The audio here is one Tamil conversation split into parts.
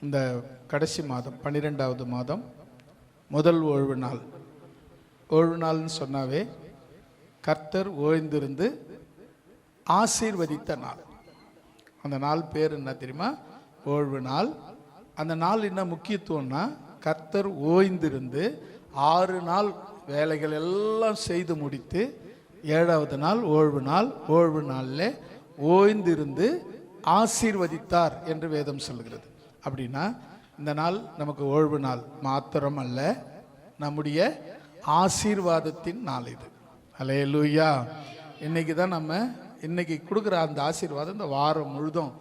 இந்த கடைசி மாதம் 12வது மாதம் முதல் ஓய்வு நாள். ஓய்வு நாள்னு சொன்னாவே கர்த்தர் ஓய்ந்திருந்து ஆசீர்வதித்த நாள். அந்த நாள் பேர் என்ன தெரியுமா? ஓய்வு நாள். அந்த நாள் என்ன முக்கியத்துவம்னா, கர்த்தர் ஓய்ந்திருந்து 6 நாள் வேலைகள் எல்லாம் செய்து முடித்து 7வது நாள் ஓய்வு நாள். ஓய்வு நாளில் ஓய்ந்திருந்து ஆசீர்வதித்தார் என்று வேதம் சொல்கிறது. அப்படின்னா இந்த நாள் நமக்கு ஓய்வு நாள் மாத்திரம் அல்ல, நம்முடைய ஆசீர்வாதத்தின் நாள் இது. அல்லேலூயா. இன்னைக்கு தான் நம்ம இன்னைக்கு கொடுக்குற அந்த ஆசீர்வாதம் இந்த வாரம் முழுதும்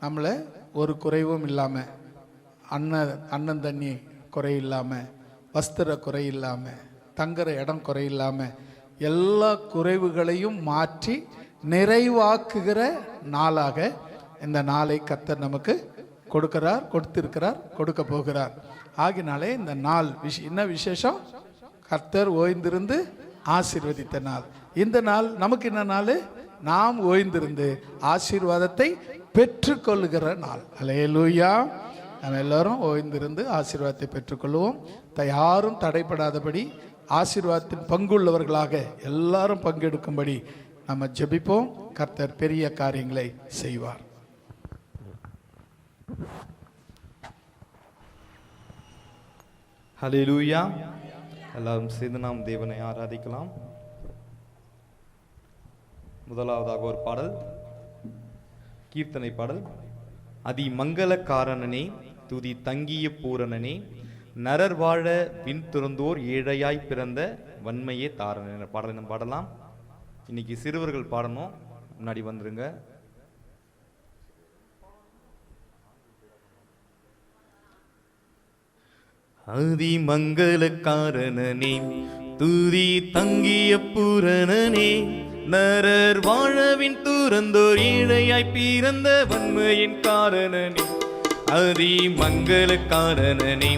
நம்மளை ஒரு குறைவும் இல்லாமல், அண்ணன் தண்ணி குறை இல்லாமல், வஸ்திர குறை இல்லாமல், தங்குற இடம் குறை இல்லாமல், எல்லா குறைவுகளையும் மாற்றி நிறைவாக்குகிற நாளாக இந்த நாளை கர்த்தர் நமக்கு கொடுக்கிறார், கொடுத்திருக்கிறார், கொடுக்க போகிறார். ஆகினாலே இந்த நாள் என்ன விசேஷம்? கர்த்தர் ஓய்ந்திருந்து ஆசீர்வதித்த நாள். இந்த நாள் நமக்கு என்ன நாள்? நாம் ஓய்ந்திருந்து ஆசீர்வாதத்தை பெற்றுக்கொள்ளுகிற நாள். அல்லேலூயா. நம்ம எல்லாரும் ஓய்ந்திருந்து ஆசீர்வாதத்தை பெற்றுக்கொள்வோம். யாரும் தடைப்படாதபடி ஆசீர்வாதத்தின் பங்குள்ளவர்களாக எல்லாரும் பங்கெடுக்கும்படி நம்ம ஜெபிப்போம். கர்த்தர் பெரிய காரியங்களை செய்வார். ஹல்லேலூயா. எல்லாரும் சேர்ந்து நாம் தேவனை ஆராதிக்கலாம். முதலாவதாக ஒரு பாடல், கீர்த்தனை பாடல். அதி மங்களக்காரணனே, துதி தங்கிய பூரணனே, நரர் வாழ விண் துறந்தோர் ஏழையாய் பிறந்த வன்மையே தாரணன் என்ற பாடலை நம்ம பாடலாம். இன்னைக்கு சிறுவர்கள் பாடணும், முன்னாடி வந்துருங்க. அதி மங்களக்காரணனே, துதி தங்கிய பூரணனே, நரர் வாழவின் துறந்தோர் ஏழையாய் பிறந்த வன்மையின் காரணனே. அதி மங்களக்காரணனே,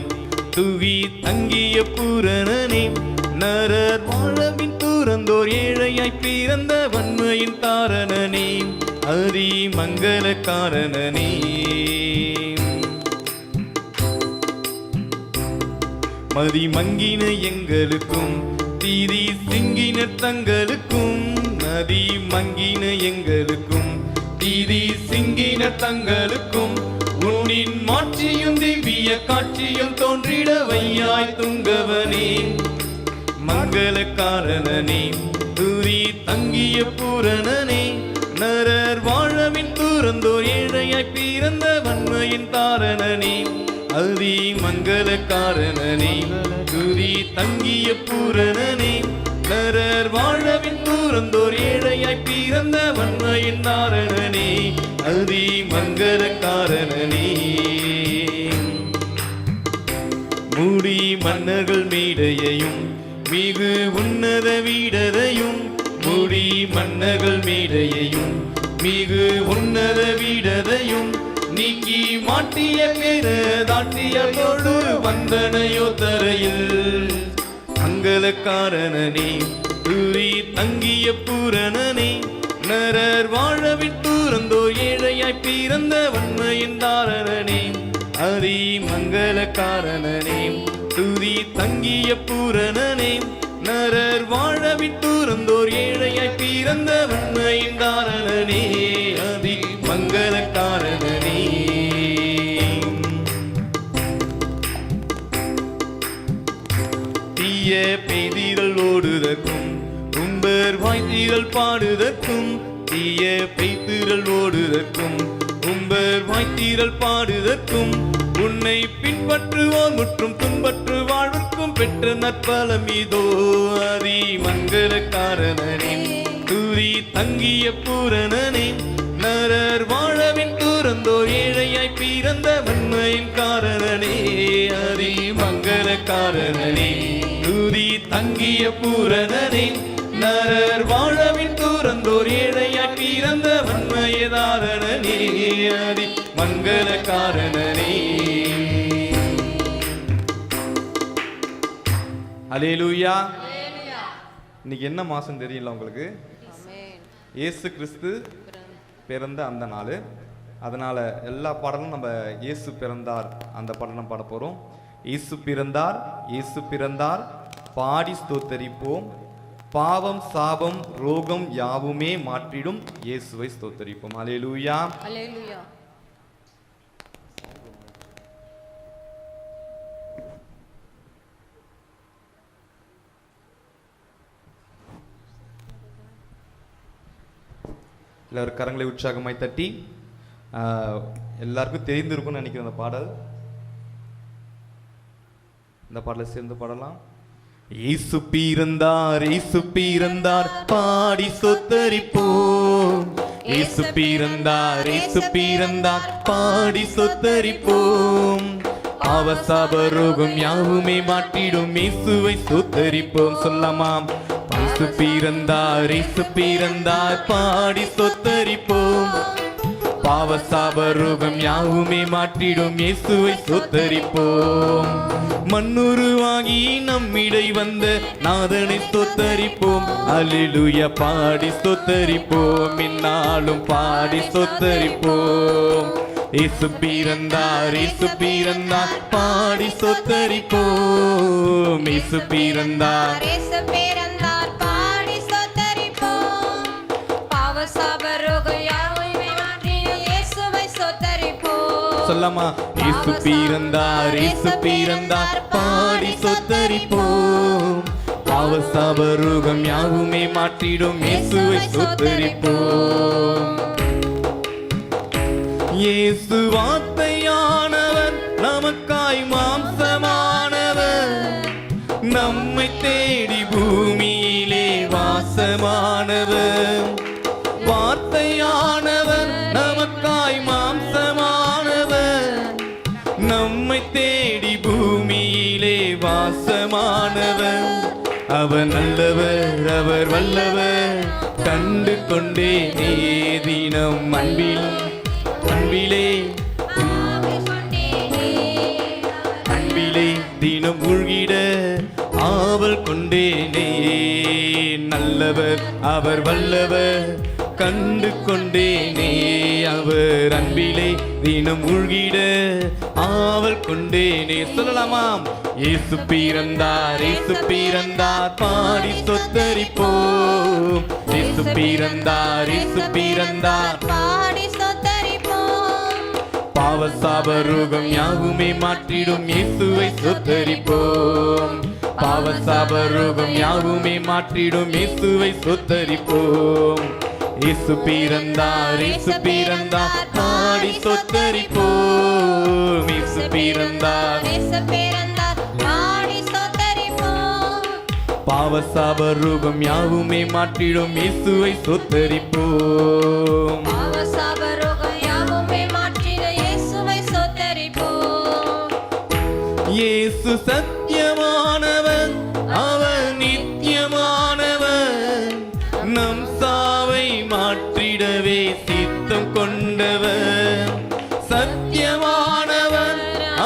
துதி தங்கிய பூரணனே, நரர் வாழவின் துறந்தோர் ஏழையாய் பிறந்த வன்மையின் காரணனே. அதி மங்களக்காரணனே, மதி மங்கின எங்களுக்கும் தீதி சிங்கின தங்களுக்கும், நதி மங்கின எங்களுக்கும் தீதி சிங்கின தங்களுக்கும், உன்னின் மாட்சியும் திவ்ய காட்சியும் தோன்றிட வையாய் துங்கவனே. மங்களக்காரணனே, துதி தங்கிய பூரணனே, நரர் வாழவின் துறந்தோர் ஏழையாய் பிறந்த வன்மையின் தாரணனே. அதி மங்களக்காரணனே, துதி தங்கிய பூரணனே, நரர் வாழவின் துறந்தோர் ஏழையாய் பிறந்த வன்மையின் தாரணனே. அதி மங்களக்காரணனே, மூடி மன்னர்கள் மீடையையும் மிகு உன்னத வீடதையும், மூடி மன்னர்கள் மீடையையும் மிகு உன்னத வீடதையும், நீங்கி மாட்டிய பேர தாட்டியோடு வந்தனையோ தரையில். மங்களக்காரணனே, துதி தங்கிய பூரணனே, நரர் வாழவின் துறந்தோர் ஏழையாய் பிறந்த வன்மையின் தாரணனே. அதி மங்களக்காரணனே, துதி தங்கிய பூரணனே, நரர் வாழவின் துறந்தோர் ஏழையாய் பிறந்த வன்மையின் தாரணனே. அதி மங்களக்காரணனே, தீய பெய்திகள் ஓடுதற்கும் உம்பர் வாய்த்திகள் பாடுதற்கும், தீய பெய்திகள் ஓடுதற்கும் உம்பர் வாய்த்திகள் பாடுதற்கும், உன்னை பின்பற்றுவோர் முற்றும் துன்பற்று வாழ்விற்கும் பெற்ற நற்பலம் இதோ. அதி மங்களக்காரணனே, துதி தங்கிய பூரணனே, நரர் வாழவின் துறந்தோர் ஏழையாய் பிறந்த வன்மையின் காரணனே. அதி மங்களக்காரணனே, துதி தங்கிய பூரணனே, நரர் வாழவின் துறந்தோர் ஏழையாய் பிறந்த வன்மைய தாரணனே. அதி மங்களக்காரணனே. அல்லேலூயா. இன்னைக்கு என்ன மாசம் தெரியல உங்களுக்கு? இயேசு கிறிஸ்து பிறந்த அந்த நாள். அதனால எல்லா பாடலும் நம்ம இயேசு பிறந்தார் அந்த பாடல் நம்ம பாட போறோம். இயேசு பிறந்தார், இயேசு பிறந்தார், பாடி ஸ்தோத்தரிப்போம். பாவம் சாபம் ரோகம் யாவுமே மாற்றிடும் இயேசுவை ஸ்தோத்தரிப்போம். அல்லேலூயா, அல்லேலூயா. எல்லாரும் கரங்களை உற்சாகமாய் தட்டி, எல்லாருக்கும் தெரிந்திருக்கும்னு நினைக்கிறேன் அந்த பாடல். இந்த பாடலை சேர்ந்து பாடலாம். இயேசு பிறந்தார், இயேசு பிறந்தார், பாடி ஸ்தோத்தரிப்போம். இயேசு பிறந்தார், இயேசு பிறந்தார், பாடி ஸ்தோத்தரிப்போம். பாவசாபரோகம் யாவுமே மாற்றிடும் இயேசுவை ஸ்தோத்தரிப்போம். சொல்லாமாம். இயேசு பிறந்தார், இயேசு பிறந்தார், பாடி ஸ்தோத்தரிப்போம். பாவசாபரோகம் யாவுமே மாற்றிடும் இயேசுவை ஸ்தோத்தரிப்போம். மண்ணுருவாகி நம்மிடை வந்த நாதனை ஸ்தோத்தரிப்போம். அல்லேலூயா, பாடி ஸ்தோத்தரிப்போம். இந்நாளும் பாடி ஸ்தோத்தரிப்போம். இயேசு பிறந்தார், இயேசு பிறந்தார், பாடி ஸ்தோத்தரிப்போம். இயேசு பிறந்தார், இயேசு பிறந்தார், பாடி ஸ்தோத்தரிப்போம். பாவசாபரோகம் யாவுமே மாற்றிடும் இயேசுவை ஸ்தோத்தரிப்போம். சொல்லாமா. இயேசு பிறந்தார், இயேசு பிறந்தார், பாடி ஸ்தோத்தரிப்போம். பாவசாபரோகம் யாவுமே மாற்றிடும் இயேசுவை ஸ்தோத்தரிப்போம். இயேசு வார்த்தையானவர், நமக்காய் மாம்சமானவர், நம்மை தேடி பூமியிலே வாசமானவர். வார்த்தையானவர், நமக்காய் மாம்சமானவர், நம்மை தேடி பூமியிலே வாசமானவர். அவர் நல்லவர், அவர் வல்லவர், கண்டு கொண்டே தினம் அன்பில் அன்பிலே அன்பிலே தினம் உள்கிட ஆவல் கொண்டேனே. நல்லவர், அவர் வல்லவர், கண்டு கொண்டேனே. அவர் அன்பிலே தினம் உள்கிட ஆவல் கொண்டேனே. சொல்லலாமாம். இயேசு பிறந்தார், இயேசு பிறந்தார், பாடி ஸ்தோத்தரிப்போம். இயேசு பிறந்தார், இயேசு பிறந்தார், பாடி ஸ்தோத்தரிப்போம். பாவசாபரோகம் யாவுமே மாற்றிடும் இயேசுவை ஸ்தோத்தரிப்போம். பாவசாபரோகம் யாவுமே மாற்றிடும் இயேசுவை ஸ்தோத்தரிப்போம். இயேசு பிறந்தார், இயேசு பிறந்தார், பாடி ஸ்தோத்தரிப்போம். இயேசு பிறந்தார், இயேசு பிறந்தார், பாடி ஸ்தோத்தரிப்போம். பாவசாபரோகம் யாவுமே மாற்றிடும் இயேசுவை ஸ்தோத்தரிப்போம். பாவசாபரோகம் யாவுமே மாற்றிட இயேசுவை ஸ்தோத்தரிப்போம். இயேசு சத்தியமானவர், அவர் நித்தியமானவர், நம் சாவை மாற்றிடவே சித்தம் கொண்டவர். சத்தியமானவர்,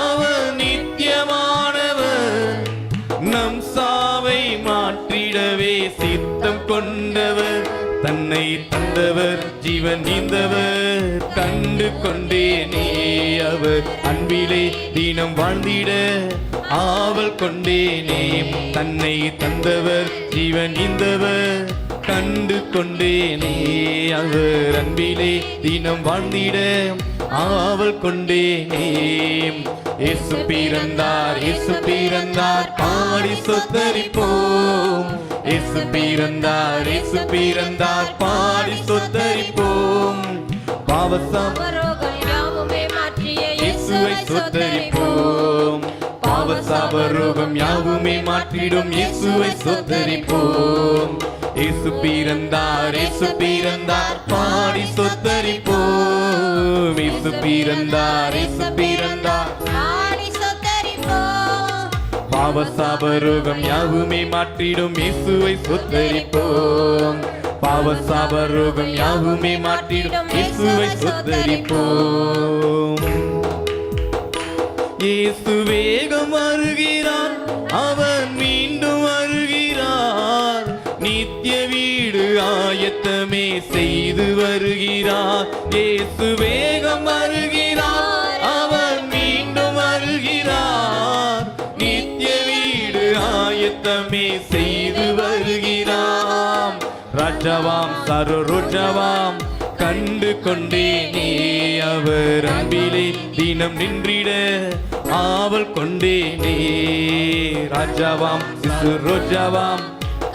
அவர் நித்தியமானவர், நம் சாவை மாற்றிடவே சித்தம் கொண்டவர். தன்னை தந்தவர், ஜீவன் நீந்தவர், கண்டு கொண்டேனே. அவர் அன்பிலே தினம் வாழ்ந்திட ஆவல் கொண்டேனே. தன்னை தந்தவர், ஜீவன் நீந்தவர், கண்டு கொண்டேனே. அவர் அன்பிலே தினம் வாழ்ந்திட ஆவல் கொண்டேனே. இயேசு பிறந்தார், இயேசு பிறந்தார், பாடி ஸ்தோத்தரிப்போம். இயேசு பிறந்தார், இயேசு பிறந்தார், பாடி ஸ்தோத்தரிப்போம். பாவசாபரோகம் யாவுமே மாற்றிய இயேசுவை ஸ்தோத்தரிப்போம். பாவசாபரோகம் யாவுமே மாற்றிடும் இயேசுவை ஸ்தோத்தரிப்போம். இயேசு பிறந்தார், இயேசு பிறந்தார், பாடி ஸ்தோத்தரிப்போம். இயேசு பிறந்தார், இயேசு பிறந்தார், பாடி ஸ்தோத்தரிப்போம். பாவசாபரோகம் யாவுமே மாற்றிடும் இயேசுவை ஸ்தோத்தரிப்போம். பாவசாபரோகம் யாவுமே மாற்றிடும் இயேசுவை ஸ்தோத்தரிப்போம். இயேசு வேகம் வருகிறார், அவர் மீண்டும் வருகிறார், நித்திய வீடு ஆயத்தமே செய்து வருகிறார். வருகிறார், இயேசு வேகம் வருகிறார், அவர் மீண்டும் வருகிறார், நித்திய வீடு ஆயத்தமே செய்து வருகிறார். ராஜாவாம் சரோஜாவாம் கண்டு கொண்டேனே, அவர் அன்பிலே தினம் நின்றிட ஆவல் கொண்டேனே. ராஜாவாம் ரோஜாவாம்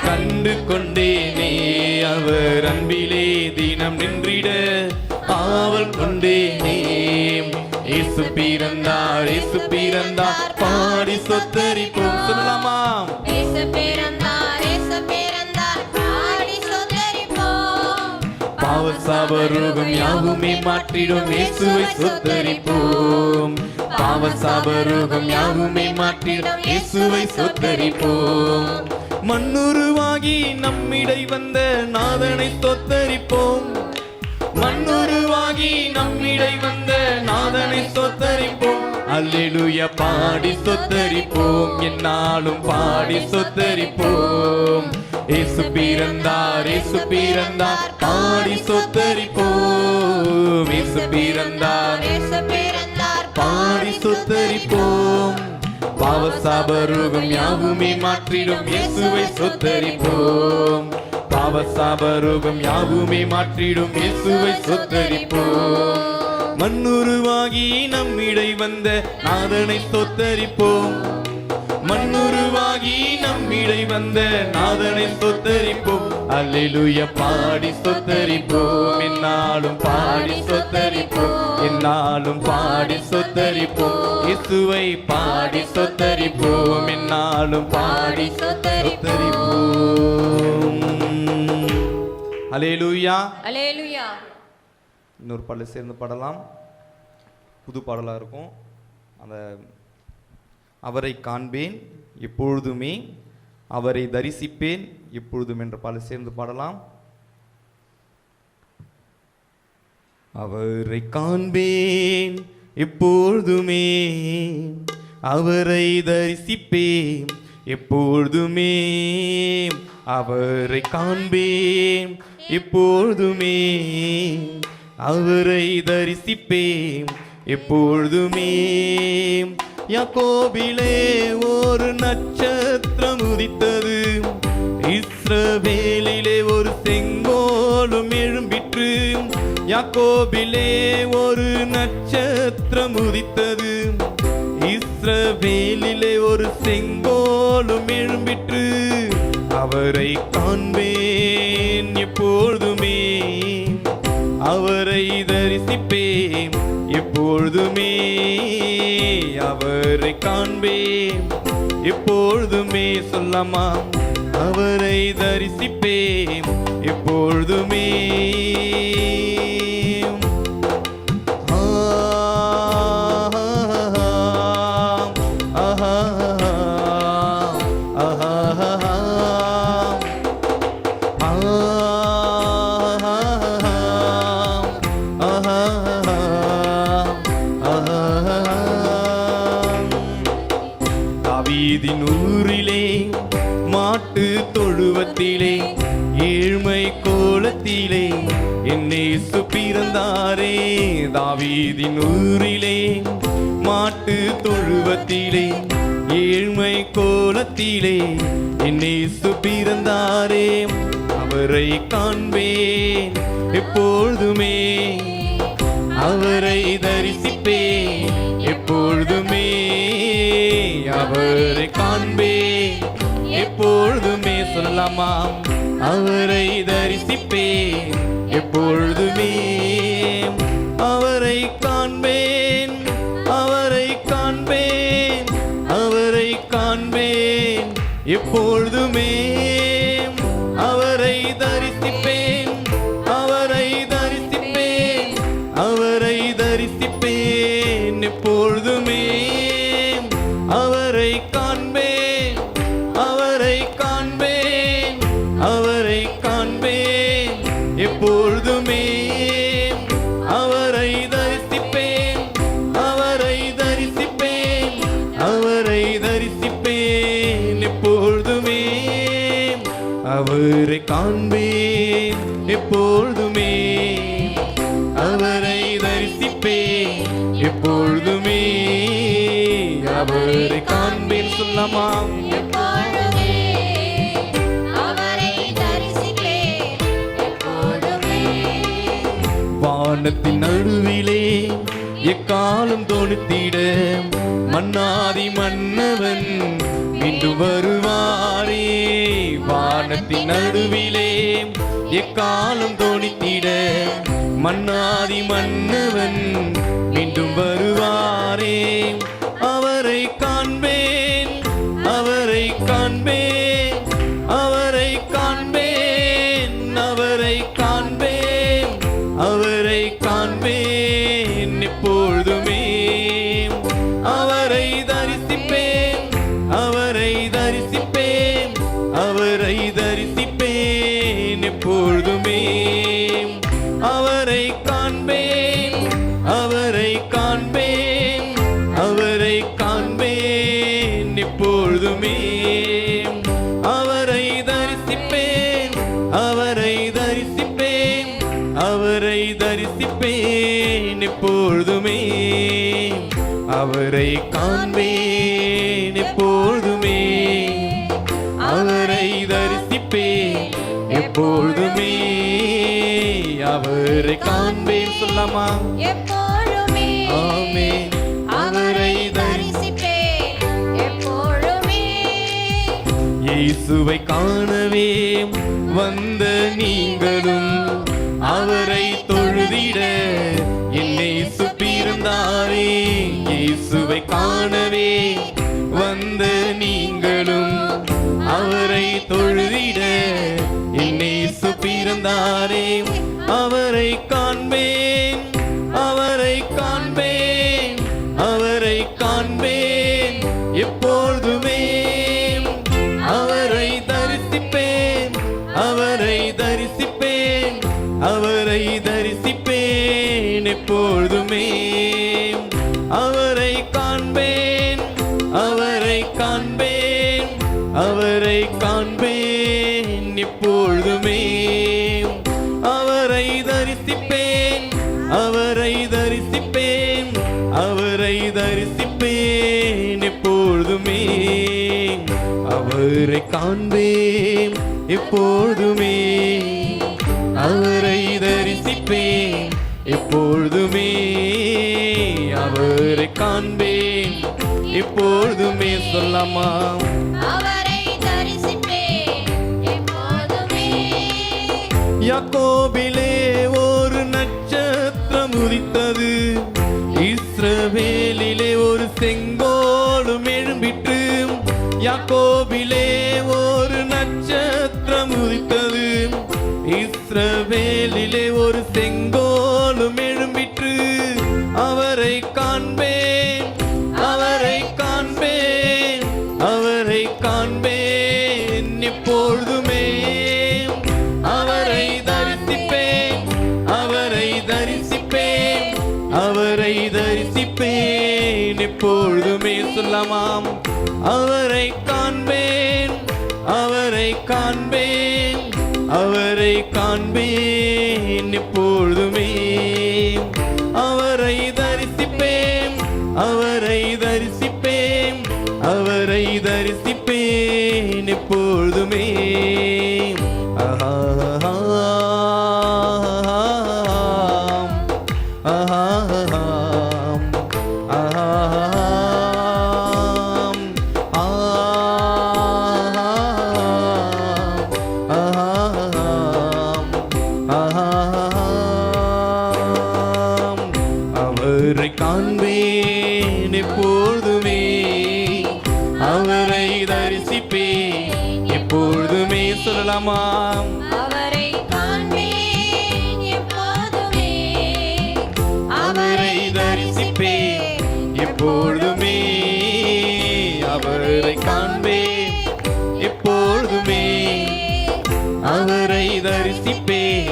கண்டு கொண்டேனே, அவர் அன்பிலே தினம் நின்றிட ஆவல் கொண்டேனே. இயேசு பிறந்தார், இயேசு பிறந்தார், பாடி சொத்தரிப்போம். சொல்லலாமா? இயேசு பிறந்தார், இயேசு பிறந்தார், பாடி சொத்தரிப்போம். பாவ சாபரோகம் யாவுமே மாற்றிடும், இயேசுவை சொத்தரிப்போம். பாவ சாபரோகம் யாவுமே மாற்றிடும், இயேசுவை சொத்தரிப்போம். மண்ணுருவாகி நம்மிடை வந்த நாதனை சொத்தரிப்போம். மண்ணுருவாகி நம்மிடை வந்த நாதனை சொத்தரிப்போம். அல்லேலூயா பாடி சொத்தரிப்போம், என்னாலும் பாடி சொத்தரிப்போம். இயேசு பிறந்தார், இயேசு பிறந்தார், பாடி சொத்தரிப்போம். இயேசு பிறந்தார், இயேசு பிறந்தார், பாடி சொத்தரிப்போம். பாவ சாபரோகம் யாவுமே மாற்றிடும், இயேசுவை சொத்தரிப்போம். பாவ சாபரோகம் யாவுமே மாற்றிடும், இயேசுவை சொத்தரிப்போம். மண்ணுருவாகி நம்மிடை வந்த நாதனை சொத்தரிப்போம். மண்ணுருவாகி நம்மிடை வந்த நாதனை சொத்தரிப்போம். அல்லேலூயா பாடி சொத்தரிப்போம், என்னாலும் பாடி சொத்தரிப்போம், என்னாலும் பாடி சொத்தரிப்போம். இயேசுவை பாடி சொத்தரிப்போம், என்னாலும் பாடி சொத்தரிப்போம். அல்லேலூயா. அல்லேலூயா. இன்னொரு பாடலை சேர்ந்து பாடலாம், புது பாடலாக இருக்கும். அந்த அவரை காண்பேன் எப்பொழுதுமே, அவரை தரிசிப்பேன் எப்பொழுதும் என்ற பாடலை சேர்ந்து பாடலாம். அவரை காண்பேன் எப்பொழுதுமே, அவரை தரிசிப்பேன் எப்பொழுதுமே, அவரை காண்பேன் எப்பொழுதுமே, அவரை தரிசிப்பேன் எப்பொழுதுமே. யாக்கோபிலே ஒரு நட்சத்திரம் உதித்தது, இஸ்ரவேலிலே ஒரு செங்கோலும் எழும்பிற்று. யாக்கோபிலே ஒரு நட்சத்திரம் உதித்தது, இஸ்ரவேலிலே ஒரு செங்கோலும் எழும்பிற்று. அவரை காண்பேன் எப்பொழுதுமே, அவரை தரிசிப்பேன் எப்பொழுதுமே, அவரை காண்பேன் எப்பொழுதுமே. சொல்லமா? அவரை தரிசிப்பேன் எப்பொழுதுமே. தாவீதினூரிலே மாட்டு தொழுவத்திலே ஏழ்மை கோலத்திலே என்னேசு பிறந்தாரே. தாவீதினூரிலே மாட்டு தொழுவத்திலே ஏழ்மை கோலத்திலே என்னேசு பிறந்தாரே. அவரை காண்பேன் எப்பொழுதுமே, அவரை தரிசிப்பேன் எப்பொழுதுமே, அவரை காண்பேன் எப்பொழுதுமே. சொல்லலாமா? அவரை தரிசிப்பேன் எப்பொழுதுமே, அவரை காண்பேன், அவரை காண்பேன், அவரை காண்பேன் எப்பொழுதுமே, அவரை தரிசிப்பேன், அவரை தரிசிப்பேன், அவரை தரிசிப்பேன் எப்பொழுதுமே, அவரை காண்பேன், அவரை காண்பேன், அவரை காண்பேன் எப்பொழுதுமே, அவரை தரிசிப்பேன், அவரை தரிசிப்பேன், அவரை தரிசிப்பேன் எப்பொழுதுமே, அவரை காண்பேன் எப்பொழுதுமே. எப்பொழுதுமே அவரை காண்பேன் சொல்லமா. எப்பொழுதுமே அவரை தரிசிப்பேன் எப்பொழுதுமே. வானத்தின் நடுவிலே எக்காலம் தொடுத்திட மன்னாதி மன்னவன் மீண்டும் வருவாரே. வானத்தின் நடுவிலே எக்காலம் தொடுத்திட மன்னாதி மன்னவன் மீண்டும் வருவாரே. அவரை காண்பேன், அவரை காண்பேன், அவரை காண்பேன், அவரை காண்பேன், அவரை காண்பேன் எப்பொழுதுமே. அவரை தரிசிப்பேன், அவரை தரிசிப்பேன், அவரை தரிசிப்பேன் எப்பொழுதுமே. அவரை காண்பேன், அவரை காண்பேன், அவரை காண்பேன் எப்பொழுதுமே. அவரை தரிசிப்பேன், அவரை தரிசிப்பேன், அவரை தரிசிப்பேன் எப்பொழுதுமே. அவரை காண்பேன் எப்பொழுதுமே. அவரை தரிசிப்பேன் எப்பொழுதுமே. அவரை காண்பேன் சொல்லமா. எப்பொழுதுமே ஆமென். அவரை தரிசிப்பேன் எப்பொழுதுமே. இயேசுவை காணவே வந்த நீங்களும் அவரை தொழுதிட என்னை சுப்பிருந்தாரே. இயேசுவை காணவே வந்த நீங்களும் அவரை தொழுதிட என்னை சுப்பிருந்தாரே. அவரை காண்பேன், அவரை காண்பேன், அவரை காண்பேன் எப்பொழுதுமே. அவரை தரிசிப்பேன், அவரை தரிசிப்பேன், அவரை தரிசிப்பேன் எப்பொழுதுமே. அவரை காண்பேன், அவரை காண்பேன், அவரை காண்பேன் எப்பொழுதுமே. அவரை தரிசிப்பேன், அவரை தரிசிப்பேன், அவரை தரிசிப்பேன் எப்பொழுதுமே. அவரை காண்பேன் எப்பொழுதுமே. அவரை தரிசிப்பேன் எப்பொழுதுமே. அவரை காண்பேன் எப்பொழுதுமே சொல்லமா. அவரை தரிசிப்பேன் எப்பொழுதுமே. யாக்கோபிலே ஒரு நட்சத்திரம் உதித்தது, இஸ்ரவேலிலே ஒரு செங்கோலும் எழும்பிற்று. யாக்கோபிலே ஒரு நட்சத்திரம் உதித்தது, இஸ்ரவேலிலே ஒரு செங்கோலும் எழும்பிற்று. அவரை காண்பேன், அவரை காண்பேன், அவரை காண்பேன் எப்பொழுதுமே. அவரை தரிசிப்பேன், அவரை தரிசிப்பேன், அவரை தரிசிப்பேன் எப்பொழுதுமே சொல்லமாம். அவரை காண்பேன், அவரை காண்பேன், அவரை காண்பேன் எப்பொழுதுமே. அவரை தரிசிப்பேன், அவரை தரிசிப்பேன், அவரை தரிசிப்பேன் எப்பொழுதுமே. அவரை காண்பேன் எப்பொழுதுமே. அவரை தரிசிப்பேன் எப்பொழுதுமே சொல்லலாமாம். அவரை காண்பேன் எப்பொழுதுமே. அவரை தரிசிப்பேன் எப்பொழுதுமே. அவரை காண்பேன் எப்பொழுதுமே. அவரை தரிசிப்பேன்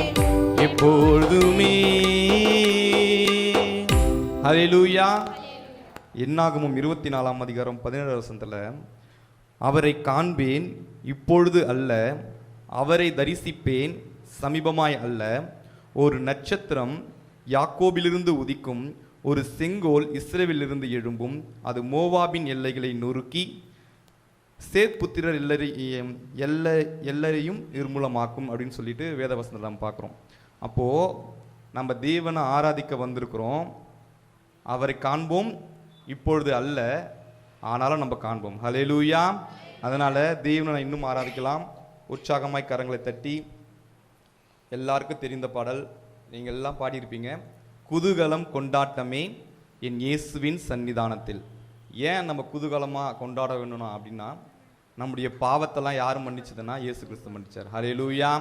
எப்பொழுதுமே. ஹல்லேலூயா. என்னாகமம் 24ஆம் அதிகாரம் 17 வசனத்துல அவரை காண்பேன் இப்பொழுது அல்ல, அவரை தரிசிப்பேன் சமீபமாய் அல்ல. ஒரு நட்சத்திரம் யாக்கோபிலிருந்து உதிக்கும், ஒரு செங்கோல் இஸ்ரவேலிலிருந்து எழும்பும், அது மோவாபின் எல்லைகளை நொறுக்கி சேத் புத்திரர் எல்லாரையும் நிர்மூலமாக்கும் அப்படின்னு சொல்லிட்டு வேதவசனத்தை நம்ம பார்க்குறோம். அப்போது நம்ம தேவனை ஆராதிக்க வந்திருக்கிறோம், அவரை காண்போம், இப்பொழுது அல்ல ஆனாலும் நம்ம காண்போம். ஹல்லேலூயா. அதனால் தேவனை இன்னும் ஆராதிக்கலாம். உற்சாகமாய் கரங்களை தட்டி, எல்லாருக்கும் தெரிந்த பாடல் நீங்கள் எல்லாம் பாடியிருப்பீங்க, குதூகலம் கொண்டாட்டமே என் இயேசுவின் சன்னிதானத்தில். ஏன் நம்ம குதூகலமாக கொண்டாட வேணும்னா அப்படின்னா, நம்முடைய பாவத்தெல்லாம் யார் மன்னிச்சதுன்னா இயேசு கிறிஸ்து மன்னிச்சார். ஹல்லேலூயா.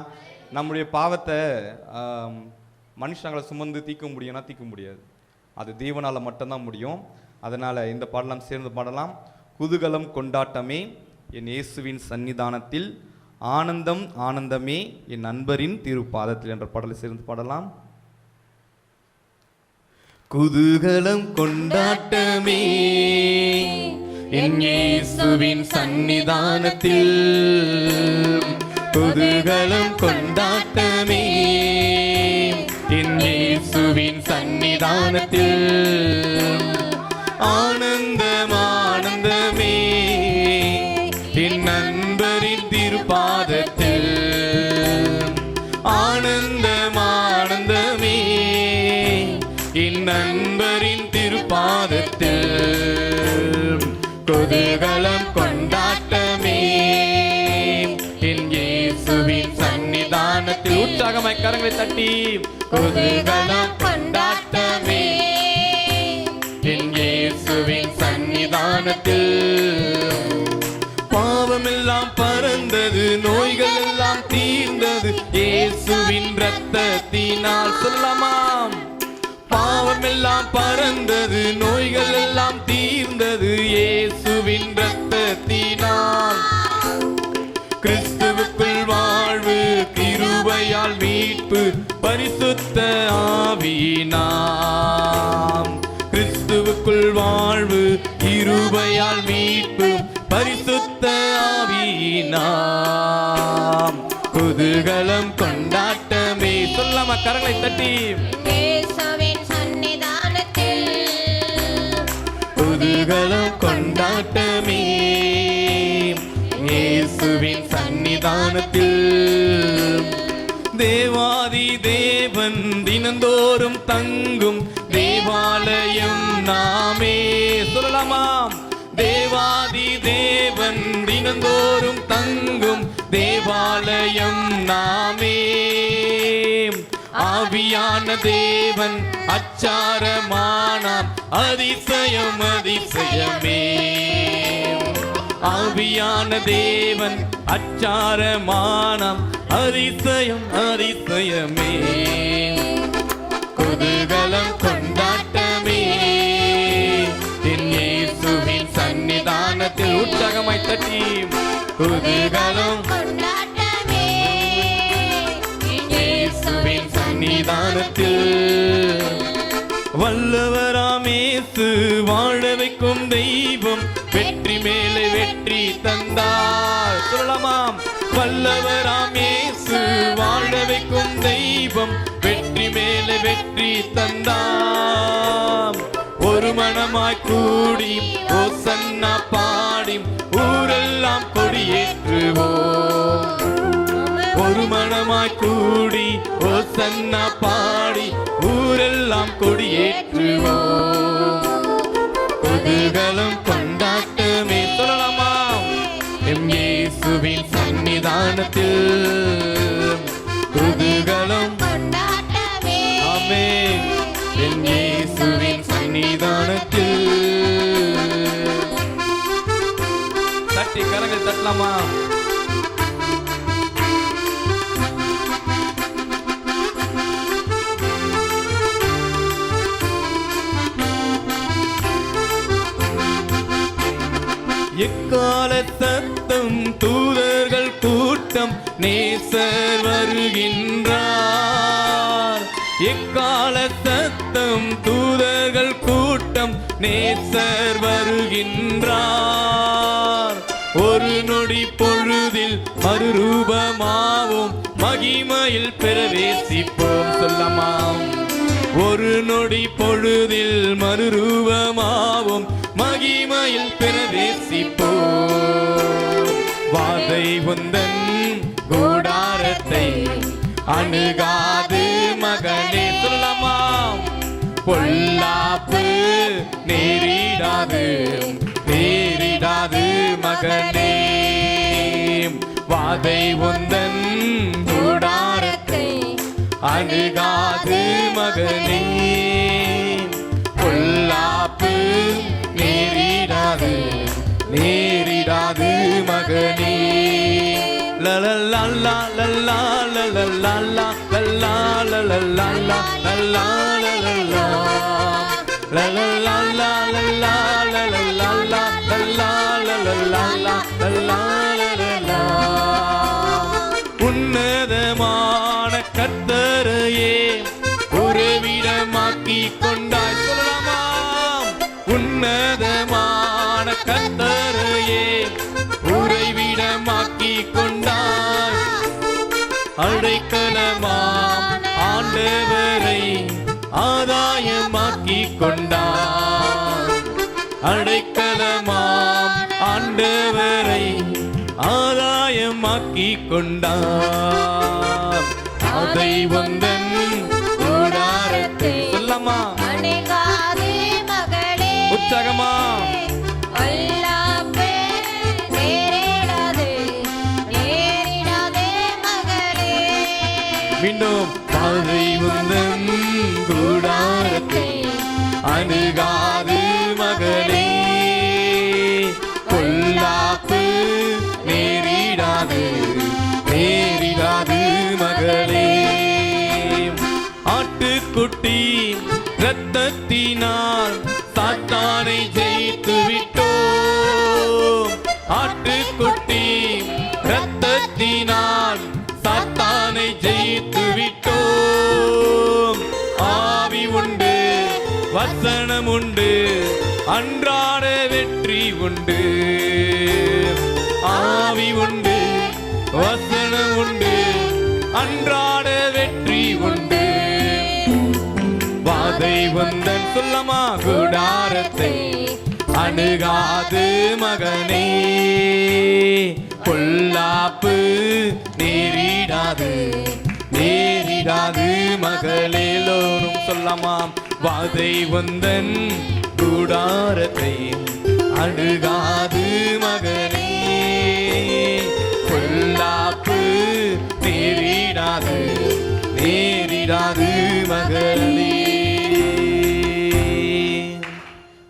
நம்முடைய பாவத்தை மனுஷங்களை சுமந்து தீர்க்க முடியும்னா தீர்க்க முடியாது, அது தேவனால் மட்டும்தான் முடியும். அதனால் இந்த பாடலாம் சேர்ந்து பாடலாம். குதூகலம் கொண்டாட்டமே என் இயேசுவின் சன்னிதானத்தில், ஆனந்தம் ஆனந்தமே என் நண்பரின் திருப்பாதத்தில் என்ற பாடலை சேர்ந்து பாடலாம். குதூகலம் கொண்டாட்டமே என் இயேசுவின் சன்னிதானத்தில், குதூகலம் கொண்டாட்டமே என் இயேசுவின் சன்னிதானத்தில், ஆனந்தம் ஆனந்தமே என் நண்பரின் திருப்பாதத்தில், ஆனந்தம் ஆனந்தமே என் நண்பரின் திருப்பாதத்தில், குதூகலம் கொண்டாட்டமே என் இயேசுவின் சன்னிதானத்தில். உற்சாகமாய் கரங்களை தட்டி, குதூகலம் கொண்டாட்டமே என் இயேசுவின் சன்னிதானத்தில், பாவமெல்லாம் பறந்தது, நோய்கள் எல்லாம் தீர்ந்தது இயேசுவின் இரத்தத்தினால். சொல்லலாமாம். பாவமெல்லாம் பறந்தது, நோய்கள் எல்லாம் தீர்ந்தது இயேசுவின் இரத்தத்தினால், கிறிஸ்துவுக்குள் வாழ்வு, கிருபையால் மீட்பு, பரிசுத்த ஆவியினாம். கிறிஸ்துவுக்குள் வாழ்வு, கிருபையால் மீட்பு, பரிசுத்த ஆவியினாம், குதூகலம் கொண்டாட்டமே. சொல்லாம கரங்களை தட்டி, இயேசுவின் சன்னிதானத்தில், குதூகலம் கொண்டாட்டமே இயேசுவின் சன்னிதானத்தில், தேவாதி தேவன் தினந்தோறும் தங்கும் தேவாலயம் நாமே. சொல்லலாமாம். தேவாதி தேவன் தினந்தோறும் தங்கும் தேவாலயம் நாமே, ஆவியான தேவன் அச்சாரமானாம், அதிசயம் அதிசயமே. ஆவியான தேவன் அச்சாரமானாம், அதிசயம் அதிசயமே. குதூகலம் கொண்டாட்டமே என் இயேசுவின் சன்னிதானத்தில். உற்சாகமாய் தட்டி, குதூகலம் கொண்டாட்டமே என் இயேசுவின் சன்னிதானத்தில், வல்லவராம் இயேசு வாழ வைக்கும் தெய்வம், வெற்றி மேலே வெற்றி தந்தார். சொல்லலாமாம். வல்லவராம் இயேசு வாழ வைக்கும் தெய்வம், வெற்றி மேலே வெற்றி தந்தார். ஒரு மனமாய் கூடி ஓசன்னா பாடி ஊரெல்லாம் கொடியேற்றுவோம். ஒரு மனமாய் கூடி ஓசன்னா பாடி ஊரெல்லாம் கொடியேற்றுவோம். குதூகலம் கொண்டாட்டமே. சொல்லலாமா. எம் இயேசுவின் சன்னிதானத்தில் குதூகலம் கொண்டாட்டமே. ஆமென். எம் இயேசுவின் சன்னிதானத்தில் தட்டி கரங்கள் தட்டலாமா. எக்கால சத்தம் தூதர்கள் கூட்டம் நேசர் வருகின்றார். எக்கால சத்தம் தூதர்கள் கூட்டம் நேசர் வருகின்றார். ஒரு நொடி பொழுதில் மறுரூபமாவோம், மகிமையில் பிரவேசிப்போம். சொல்லமாம். ஒரு நொடி பொழுதில் மறுரூபமாவோம், மகிமையில் பிரவேசிப்போம். வாதை உந்தன் கூடாரத்தை அணுகாது மகனே. சொல்லலாமா? பொல்லாப்பு நேரிடாது நேரிடாது மகனே. வாதை உந்தன் கூடாரத்தை அணுகாது மகனே. பொல்லாப்பு நேரிடாது நேரிடாது மகனே. லலலா லலலா லலலா லலலா லலலா லலலா லலலா லலலா லலலா லலலா லலலா லலலா. உன்னதமான கர்த்தரையே உறைவிடமாக்கி கொண்டாய். சொல்லலாமா? உன்னதமான கர்த்தரையே உறைவிடமாக்கி கொண்டாய். அடைக்கலமாம் ஆண்டவரை ஆதாயமாக்கி கொண்டாய். அடைக்கலமாம் ஆண்டவரை ஆதாயமாக்கி கொண்டார். அதை வந்தன் கூடாரத்தை சொல்லமா அணுகாது மகளே. உற்சாகமா பொல்லாப்பு நேரிடாது நேரிடாது மகளே. மீண்டும் அதை வந்தன் கூடாரத்தை அணுகாது மகளே. பொல்லாப்பு நேரிடாது நேரிடாது மகளே. ஆட்டுக்குட்டி இரத்தத்தினால் சாத்தானை ஜெயித்து விட்டோம். ஆட்டுக்குட்டி இரத்தத்தினால் சாத்தானை ஜெயித்து விட்டோம். ஆவி உண்டு வசனம் உண்டு அன்றாட வெற்றி உண்டு. ஆவி உண்டு வசனம் உண்டு அன்றாட வெற்றி உண்டு. வாதை வந்தன் சொல்லமா கூடாரத்தை அணுகாது மகனே. பொல்லாப்பு நேரிடாது நேரிடாது மகளே. எல்லோரும் சொல்லமா? வாதை வந்தன் கூடாரத்தை அணுகாது மகனே. பொல்லாப்பு நேரிடாது நேரிடாது மகளே.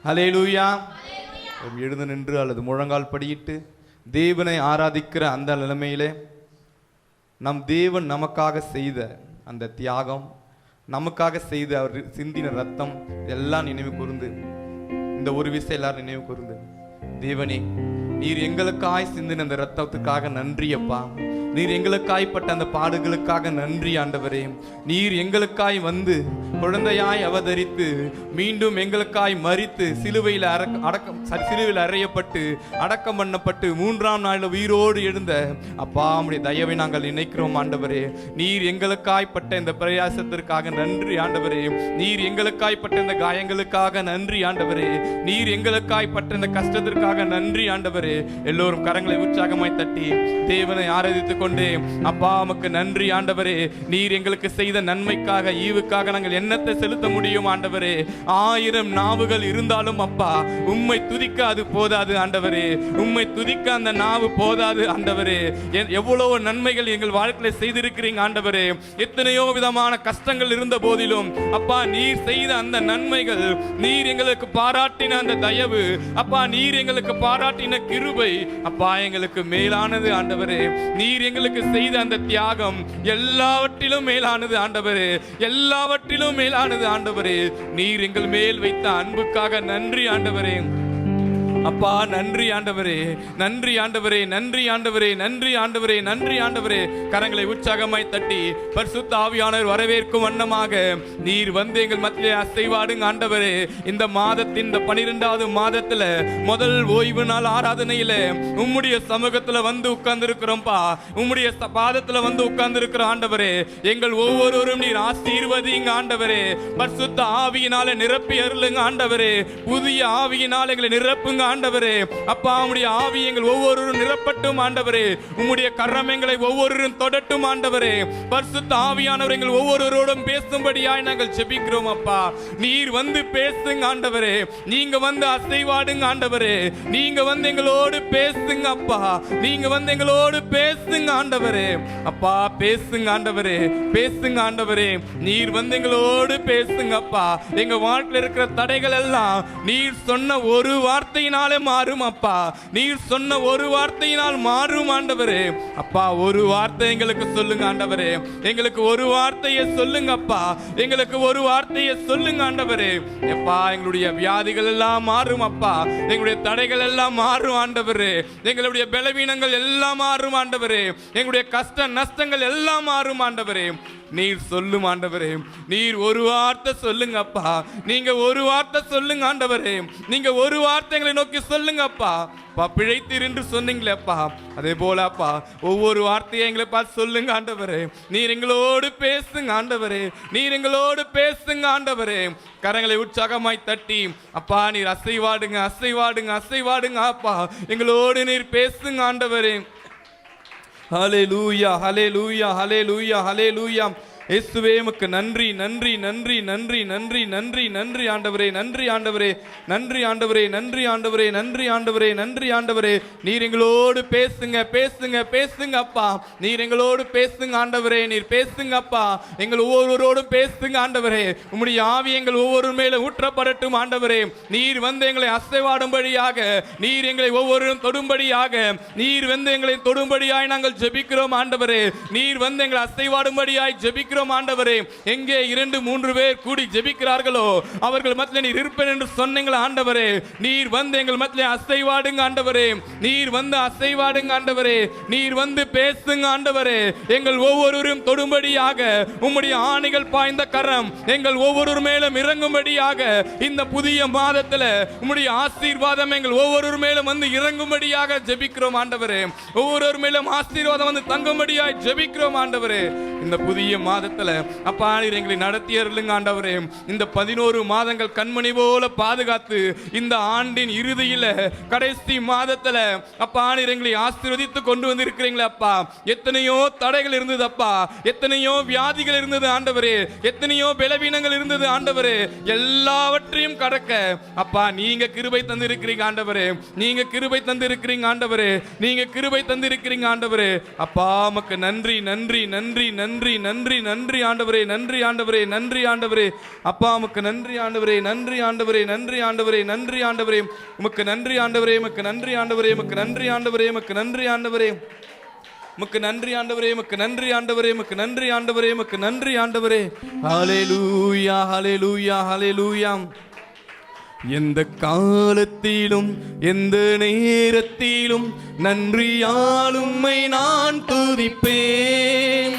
ஹல்லேலூயா. எழுந்து நின்று அல்லது முழங்கால் படியிட்டு தேவனை ஆராதிக்கிற அந்த நிலைமையிலே நம் தேவன் நமக்காக செய்த அந்த தியாகம், நமக்காக செய்த அவர் சிந்தின ரத்தம் எல்லாம் நினைவு கூர்ந்து இந்த ஒரு விஷயம் எல்லாரும் நினைவு கூர்ந்து, தேவனே நீர் எங்களுக்காய் சிந்தின அந்த ரத்தத்துக்காக நன்றி அப்பா. நீர் எங்களுக்காய்ப்பட்ட அந்த பாடுகளுக்காக நன்றி ஆண்டவரே. நீர் எங்களுக்காய் வந்து குழந்தையாய் அவதரித்து மீண்டும் எங்களுக்காய் மரித்து சிலுவையில் சிலுவையில் அறையப்பட்டு அடக்கம் பண்ணப்பட்டு 3ஆம் நாளில் உயிரோடு எழுந்த அப்பா உம்முடைய தயவை நாங்கள் நினைக்கிறோம் ஆண்டவரே. நீர் எங்களுக்காய்ப்பட்ட இந்த பிரயாசத்திற்காக நன்றி ஆண்டவரே. நீர் எங்களுக்காய்ப்பட்ட இந்த காயங்களுக்காக நன்றி ஆண்டவரே. நீர் எங்களுக்காய்ப்பட்ட இந்த கஷ்டத்திற்காக நன்றி ஆண்டவரே. எல்லோரும் கரங்களை உற்சாகமாய் தட்டி தேவனை ஆராதித்துக் கொண்டே அப்பா உமக்கு நன்றி ஆண்டவரே. நீர் எங்களுக்கு செய்த நன்மைக்காக ஈவுக்காக நாங்கள் என்னத்தை செலுத்த முடியும் ஆண்டவரே? 1000 நாவுகள் இருந்தாலும் அப்பா உம்மை துதிக்க அது போதாது ஆண்டவரே. உம்மை துதிக்க அந்த நாவு போதாது ஆண்டவரே. எவ்வளவு நன்மைகள் எங்கள் வாழ்க்கையில செய்திருக்கிறீங்க ஆண்டவரே. எத்தனையோ விதமான கஷ்டங்கள் இருந்த போதிலும் அப்பா நீர் செய்த அந்த நன்மைகள், நீர் எங்களுக்கு பாராட்டின அந்த தயவு அப்பா, நீர் எங்களுக்கு பாராட்டின கிருபை அப்பா எங்களுக்கு மேலானது ஆண்டவரே. நீர் எங்களுக்கு செய்த அந்த தியாகம் எல்லாவற்றிலும் மேலானது ஆண்டவரே. எல்லாவற்றிலும் மேலானது ஆண்டவரே. நீர் எங்கள் மேல் வைத்த அன்புக்காக நன்றி ஆண்டவரே. அப்பா நன்றி ஆண்டவரே, நன்றி ஆண்டவரே, நன்றி ஆண்டவரே, நன்றி ஆண்டவரே, நன்றி ஆண்டவரே. கரங்களை உற்சாகமாய் தட்டி பரிசுத்த ஆவியானவர் வரவேற்கும் வண்ணமாக நீர் வந்து எங்கள் மத்தியிலே அசைவாடுங்க ஆண்டவரே. இந்த மாதத்தின் இந்த 12வது மாதத்துல முதல் ஓய்வு நாள் ஆராதனையில உம்முடைய சமூகத்துல வந்து உட்கார்ந்து இருக்கிறோம்ப்பா. உம்முடைய பாதத்துல வந்து உட்கார்ந்து இருக்கிற ஆண்டவரே, எங்கள் ஒவ்வொருவரும் நீர் ஆசீர்வதிங்க ஆண்டவரே. பரிசுத்த ஆவியினால நிரப்பி அருளுங்க ஆண்டவரே. புதிய ஆவியினால் எங்களை நிரப்புங்க ஆண்டவரே. அப்பா உம்முடைய ஆவி எங்கள் ஒவ்வொருவரும் நிரப்பட்டும் ஆண்டவரே. உம்முடைய கரம் எங்களை ஒவ்வொருவரும் தொடட்டும் ஆண்டவரே. பரிசுத்த ஆவியானவர் எங்கள் ஒவ்வொருவரோடும் பேசும்படியாய் நாங்கள் ஜெபிக்கிறோம் அப்பா. நீர் வந்து பேசுங்க ஆண்டவரே. நீங்க வந்து அசைவாடுங்க ஆண்டவரே. நீங்க வந்து எங்களோடு பேசுங்க அப்பா. நீங்க வந்து எங்களோடு பேசுங்க ஆண்டவரே. அப்பா பேசுங்க ஆண்டவரே, பேசுங்க ஆண்டவரே. நீர் வந்து எங்களோடு பேசுங்க அப்பா. எங்க வாழ்க்கையில் இருக்கிற தடைகள் எல்லாம் நீர் சொன்ன ஒரு வார்த்தையினாலே மாறும் அப்பா. நீர் சொன்ன ஒரு வார்த்தையினால் மாறும் ஆண்டவரே. அப்பா ஒரு வார்த்தை எங்களுக்கு சொல்லுங்க ஆண்டவரே. எங்களுக்கு ஒரு வார்த்தையை சொல்லுங்க அப்பா. எங்களுக்கு ஒரு வார்த்தையை சொல்லுங்க ஆண்டவரே. அப்பா எங்களுடைய வியாதிகள் எல்லாம் மாறும் அப்பா. எங்களுடைய தடைகள் எல்லாம் மாறும் ஆண்டவரே. எங்களுடைய பலவீனங்கள் எல்லாம் மாறும் ஆண்டவரே. எங்களுடைய கஷ்ட நஷ்டங்கள் எல்லாம் மாறும் ஆண்டவரே. நீர் சொல்லும் ஆண்டவரே. நீர் ஒரு வார்த்தை சொல்லுங்க அப்பா. நீங்க ஒரு வார்த்தை சொல்லுங்க ஆண்டவரே. நீங்க ஒரு வார்த்தை எங்களை நோக்கி சொல்லுங்க அப்பா. பிழைத்தீர் என்று சொன்னீங்களே அப்பா, அதே போல அப்பா ஒவ்வொரு வார்த்தையை எங்களை பார்த்து சொல்லுங்க ஆண்டவரே. நீர் எங்களோடு பேசுங்க ஆண்டவரே. நீர் எங்களோடு பேசுங்க ஆண்டவரே. கரங்களை உற்சாகமாய் தட்டி அப்பா நீர் அசைவாடுங்க, அசைவாடுங்க, அசைவாடுங்க அப்பா. எங்களோடு நீர் பேசுங்க ஆண்டவரே. ஹல்லேலூயா, ஹல்லேலூயா, ஹல்லேலூயா, ஹல்லேலூயா. இயேசுவே உமக்கு நன்றி, நன்றி, நன்றி, நன்றி, நன்றி, நன்றி, நன்றி ஆண்டவரே, நன்றி ஆண்டவரே, நன்றி ஆண்டவரே, நன்றி ஆண்டவரே, நன்றி ஆண்டவரே, நன்றி ஆண்டவரே. நீர் எங்களோடு பேசுங்க, பேசுங்க, பேசுங்க அப்பா. நீர் எங்களோடு பேசுங்க ஆண்டவரே. நீர் பேசுங்க அப்பா. எங்கள் ஒவ்வொருவரோடும் பேசுங்க ஆண்டவரே. உம்முடைய ஆவி எங்கள் ஒவ்வொரு மேலும் ஊற்றப்படட்டும் ஆண்டவரே. நீர் வந்து எங்களை அசைவாடும்படியாக, நீர் எங்களை ஒவ்வொருவரும் தொடும்படியாக, நீர் வந்து எங்களை தொடும்படியாய் நாங்கள் ஜெபிக்கிறோம் ஆண்டவரே. நீர் வந்து எங்களை அசைவாடும்படியாய் ஜெபிக்கிறோம் ஆண்டவரே. எங்கே 2-3 பேர் கூடி ஜெபிக்கிறார்களோ அவர்கள் மத்தியிலே நீர் இருப்பேன் என்று சொன்னீங்களே ஆண்டவரே. நீர் வந்து எங்கள் மத்தியிலே அசைவாடுங்க ஆண்டவரே. நீர் வந்து அசைவாடுங்க ஆண்டவரே. நீர் வந்து பேசுங்க ஆண்டவரே. எங்கள் ஒவ்வொருவரும் தொடும்படியாக உம்முடைய ஆணிகள் பாய்ந்த கரம் எங்கள் ஒவ்வொரு மேலும் இறங்கும்படியாக இந்த புதிய மாதத்துல உம்முடைய ஆசீர்வாதம் எங்கள் ஒவ்வொரு மேலும் வந்து இறங்கும்படியாக ஜெபிக்கிறோம் ஆண்டவரே. ஒவ்வொரு மேலும் ஆசீர்வாதம் வந்து தங்கும்படியாய் ஜெபிக்கிறோம் ஆண்டவரே. இந்த புதிய மாதத்துல அப்பா நீர் எங்களை நடத்தி அருளுங்க ஆண்டவரே. இந்த 11 மாதங்கள் கண்மணி போல பாதுகாத்து இந்த ஆண்டின் இறுதியில கடைசி மாதத்துல அப்பா நீர் எங்களை ஆசீர்வதித்து கொண்டு வந்து இருக்கிறீங்களே அப்பா. எத்தனையோ தடைகள் இருந்தது அப்பா, எத்தனையோ வியாதிகள் இருந்தது ஆண்டவரே, எத்தனையோ பலவீனங்கள் இருந்தது ஆண்டவரே. எல்லாவற்றையும் கடக்க அப்பா நீங்க கிருபை தந்து இருக்கிறீங்க ஆண்டவரே. நீங்க கிருபை தந்து இருக்கிறீங்க ஆண்டவரே. நீங்க கிருபை தந்து இருக்கிறீங்க ஆண்டவரே. அப்பா உமக்கு நன்றி, நன்றி, நன்றி, நன்றி, நன்றி, நன்றி ஆண்டவரே. நன்றி ஆண்டவரே, நன்றி ஆண்டவரே. அப்பா உமக்கு நன்றி ஆண்டவரே. நன்றி ஆண்டவரே, நன்றி ஆண்டவரே, நன்றி ஆண்டவரே. உமக்கு நன்றி ஆண்டவரே, உமக்கு நன்றி ஆண்டவரே, உமக்கு நன்றி ஆண்டவரே, உமக்கு நன்றி ஆண்டவரே. உமக்கு நன்றி ஆண்டவரே, உமக்கு நன்றி ஆண்டவரே, உமக்கு நன்றி ஆண்டவரே, உமக்கு நன்றி ஆண்டவரே. ஹல்லேலூயா, ஹல்லேலூயா, ஹல்லேலூயா. எந்த காலத்திலும் எந்த நேரத்திலும் நன்றியால் உம்மை நான் துதிப்பேன்.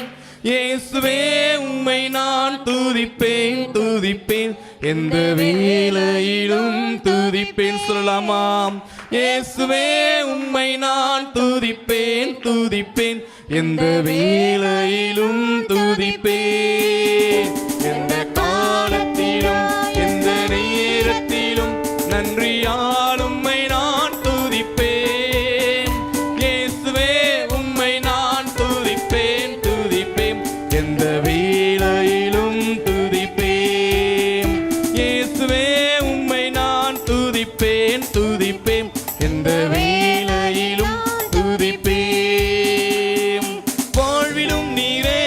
இயேசுவே உம்மை நான் துதிப்பேன், துதிப்பேன். எந்த வேளையிலும் துதிப்பேன். சொல்லலாமாம். இயேசுவே உம்மை நான் துதிப்பேன், துதிப்பேன். எந்த வேளையிலும் துதிப்பேன். எந்த காலத்திலும் எந்த நேரத்திலும் நன்றியால் உம்மை நான் துதிப்பேன். இயேசுவே உம்மை நான் துதிப்பேன், துதிப்பேன். எந்த வேளையிலும் துதிப்பேன். இயேசுவே உம்மை நான் துதிப்பேன், துதிப்பேன். எந்த வேளையிலும் துதிப்பேன். வாழ்விலும் நீரே,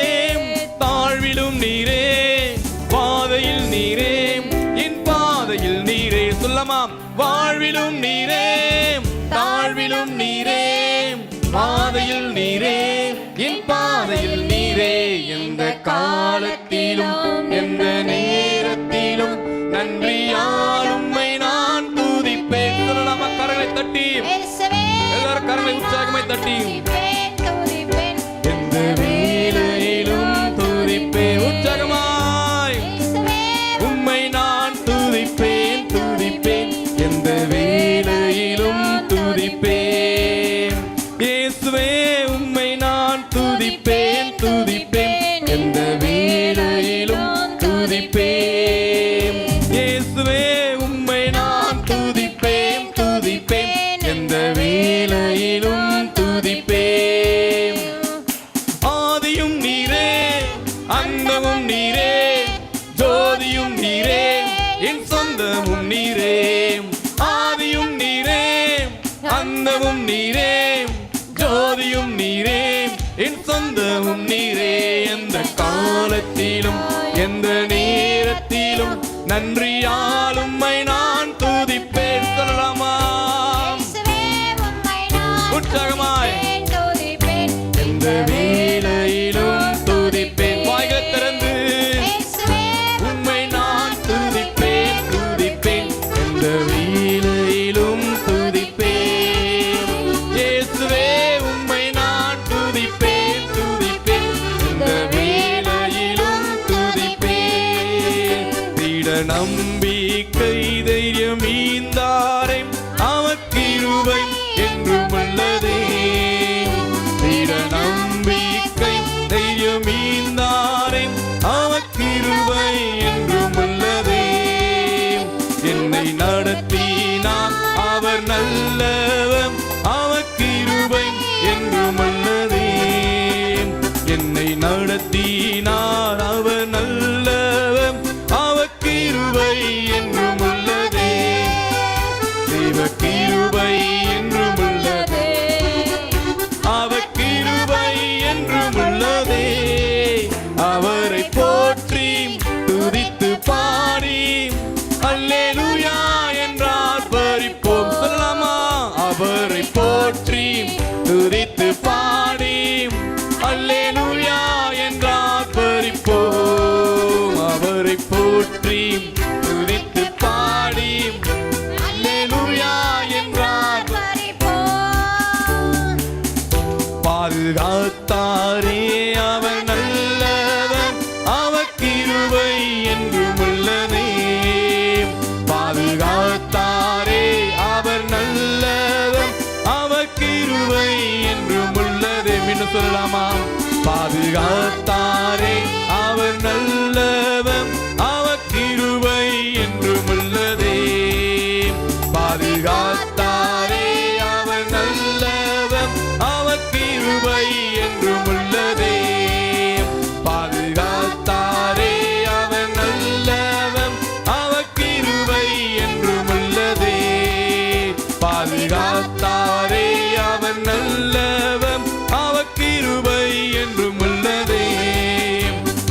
தாழ்விலும் நீரே, பாதையில் நீரே, என் பாதையில் நீரே. சொல்லமாம். வாழ்விலும் நீரே, தாழ்விலும் நீரே, பாதையில் நீரே, என் பாதையில் நீரே. எந்த காலத்திலும் எந்த நேரத்திலும் நன்றியால் உம்மை நான் துதிப்பேன். சொல்லலாமா? கரங்களை தட்டி துதிப்பேன் துதிப்பேன் எந்த வேளையிலும் துதிப்பேன். உற்சாகமாய் இயேசுவே உம்மை நான் துதிப்பேன் துதிப்பேன் எந்த வேளையிலும் துதிப்பேன். இயேசுவே உம்மை நான் துதிப்பேன் துதிப்பேன் எந்த வேளையிலும் துதிப்பேன். இயேசுவே உம்மை நான் துதிப்பேன் துதிப்பேன் எந்த வேளையிலும் துதிப்பேன். ஆதியும் நீரே அந்தமும் நீரே ஜோதியும் நீரே என் சொந்தமும் நீரே. ஆதியும் நீரே அந்தமும் நீரே ஜோதியும் நீரே என் சொந்தமும் நீரே. எந்த காலத்திலும் எந்த நேரத்திலும் நன்றியால் உம்மை நான் துதிப்பேன். சொல்லலாமா? இயேசுவே உம்மை நான் உற்சாகமாய் துதிப்பேன் எந்த வேளையிலும் துதிப்பேன். வாய்கள் திறந்து இயேசுவே உம்மை நான் துதிப்பேன் துதிப்பேன் எந்த வேளையிலும் துதிப்பேன். இயேசுவே உம்மை நான் துதிப்பேன் துதிப்பேன் எந்த வேளையிலும் துதிப்பேன். திட நம்பிக்கை தைரியம் ஈந்தாரை அவக்கிருபை என்றும் உள்ளதே. திட நம்பிக்கை தைரியம் ஈந்தாரை அவக்கிருபை என்றும் உள்ளதே. என்னை நடத்தினார் அவர் நல்லவர் அவக்கிருபை என்றும் உள்ளதே. என்னை நடத்தினார் அவர் நல்லவர் அவக்கிருபை என்றும் உள்ளதே. தேவ கிருபை என்றும் உள்ளதே அவக்கிருபை என்றும் உள்ளதே. அவரை போற்றி துதித்து பாடி அல்லேலூயா என்றார் பறிப்போம். சொல்லலாமா? அவரை போற்றி துதித்து பாடி அல்லேலூயா என்றார் பறிப்போம். அவரை போற்றி துதித்து பாடி அல்லேலூயா என்றார் பரிபூர்ண பாதுகாத்தாரே அவர் நல்லவர் அவக்கிருபை என்றும் உள்ளதே. பாதுகாத்தாரே அவர் நல்லவர் அவக்கிருபை என்றும் உள்ளதே. மீண்டும் சொல்லலாமா? பாதுகாத்தாரே அவர் நல்லவர் அவக்கிருபை என்றும் உள்ளதே. பாதுகாத்தாரே அவர் நல்லவர் அவக்கிருபை என்றும் உள்ளதே. பாதுகாத்தாரே அவர் நல்லவர் அவக்கிருபை என்றும் உள்ளதே. பாதுகாத்தாரே அவர் நல்லவர் அவக்கிருபை என்றும் உள்ளதே.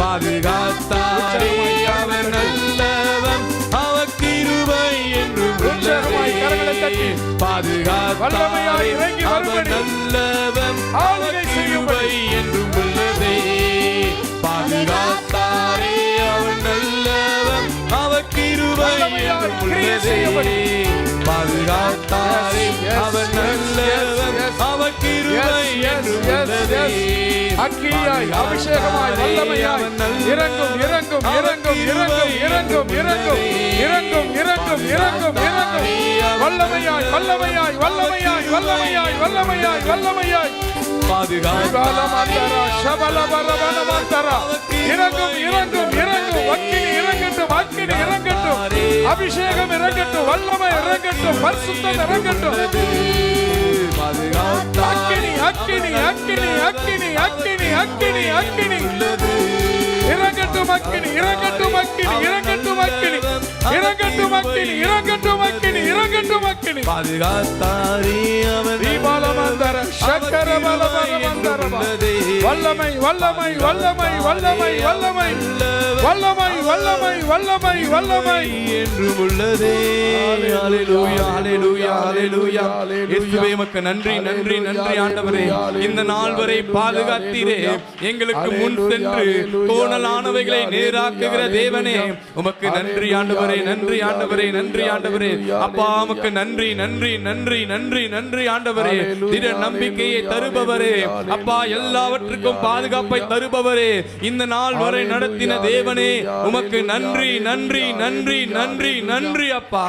பாதுகாத்தாரே அவர் நல்லவர் அவக்கிருபை என்றும் உள்ளதே. பாதுகாத்தாரே அவர் நல்லவர் அவக்கிருபை என்றும் உள்ளதே. பாதுகாத்தாரே அவர் நல்லவர் அவக்கிருபை என்றும் உள்ளதே. பாதுகாத்தாரே அவர் நல்லவர் அவக்கிருபை என்றும் உள்ளதே. அக்கினியாய் அபிஷேகமாய் வல்லமையாய் இறங்கும் இறங்கும் இறங்கும் இறங்கும் இறங்கும் இறங்கும் இறங்கும் இறங்கும் இறங்கும் இறங்கும் வல்லமையாய் வல்லமையாய் வல்லமையாய் வல்லமையாய் வல்லமையாய் வல்லமையாய் பாதுகாலமந்தரா ஷபலபரவனமந்தரா இறங்கும் இறங்கும் இறங்கும் அக்கினி இறங்கட்டும் அக்கினி இறங்கட்டும் அபிஷேகம் இறங்கட்டும் வல்லமை இறங்கட்டும் பரிசுத்தம் இறங்கட்டும் அக்கினி அக்கினி அக்கினி அக்கினி அக்கினி அக்கினி அக்கினி இறங்கட்டும் அக்கினி இறங்கட்டும் அக்கினி இறங்கட்டும் அக்கினி இறங்கட்டும் அக்கினி இறங்கட்டும் அக்கினி இறங்கட்டும் அக்கினி பாதுகாத்தாரே அவர் தீபாலமந்தர சக்கரபலமந்தர வல்லமை வல்லமை வல்லமை வல்லமை வல்லமை வல்லமை வல்லமை வல்லமை வல்லமை என்றும் உள்ளதே. ஹalleluya ஹalleluya ஹalleluya. இயேசுவே உமக்கு நன்றி நன்றி நன்றி ஆண்டவரே. இந்த நாள் வரை பாதுகாத்தீரே, எங்களுக்கு முன் சென்று கோணலானவைகளை நேராக்குகிற தேவனே உமக்கு நன்றி ஆண்டவரே, நன்றி ஆண்டவரே, நன்றி ஆண்டவரே. அப்பா உமக்கு நன்றி நன்றி நன்றி நன்றி நன்றி ஆண்டவரே. திட நம்பிக்கையை தருபவரே, அப்பா எல்லாவற்றுக்கும் பாதுகாப்பை தருபவரே, இந்த நாள் வரை நடத்தின தேவனே உமக்கு நன்றி நன்றி நன்றி நன்றி நன்றி அப்பா.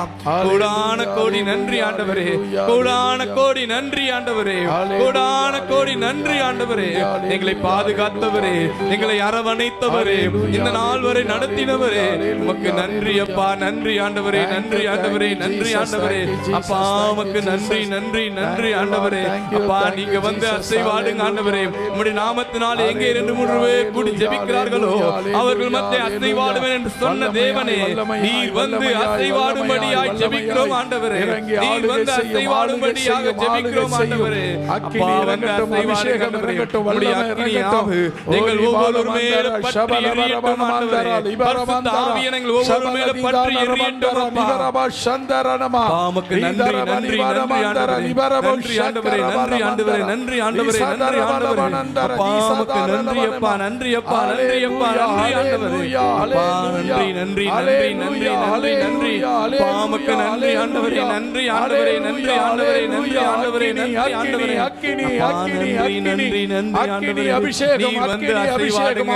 கோடான கோடி நன்றி ஆண்டவரே, கோடான கோடி நன்றி ஆண்டவரே, கோடான கோடி நன்றி ஆண்டவரே. எங்களை பாதுகாத்தவரே, எங்களை அரவணைத்தவரே, இந்த நாள் வரை நடத்தினவரே உமக்கு நன்றி அப்பா. நன்றி ஆண்டவரே, நன்றி ஆண்டவரே, நன்றி ஆண்டவரே. அப்பா உமக்கு நன்றி நன்றி நன்றி ஆண்டவரே. அப்பா நீங்க வந்து அசைவாடுங்க ஆண்டவரே. உம்முடைய நாமத்தினால் எங்கே 2-3 பேர் கூடி ஜெபிக்கிறார்களோ அவர்கள் மத்திய அசைவாடுவேன் என்று சொன்ன தேவனே, நீர் வந்து அசைவாடும்படியாய் ஜெபிக்கிறோம் ஆண்டவரே. நீர் வந்து அசைவாடும்படியாக ஜெபிக்கிறோம் ஆண்டவரே. அப்பா வந்து அசைவாடுங்க ஆண்டவரே. உம்முடைய அக்கினியாவு எங்கள் ஒவ்வொரு மேல பற்றி எரியட்டும் ஆண்டவரே. பரிசுத்த ஆவியை எங்கள் ஒவ்வொரு மேல பற்றி எரியட்டும் அப்பா. உமக்கு நன்றி நன்றி நன்றி ஆண்டவரே, நன்றி ஆண்டவரே, நன்றி ஆண்டவரே, நன்றி ஆண்டவரே, நன்றி ஆண்டவரே. அப்பா உமக்கு நன்றி அப்பா, நன்றி அப்பா, நன்றி அப்பா, நன்றி ஆண்டவரே. அப்பா நன்றி நன்றி நன்றி நன்றி நன்றி நன்றி. அப்பா உமக்கு நன்றி ஆண்டவரே, நன்றி ஆண்டவரே, நன்றி ஆண்டவரே, நன்றி ஆண்டவரே, நன்றி ஆண்டவரே. அப்பா நன்றி நன்றி நன்றி ஆண்டவரே. அபிஷேகம் நீர் வந்து அபிஷேகம்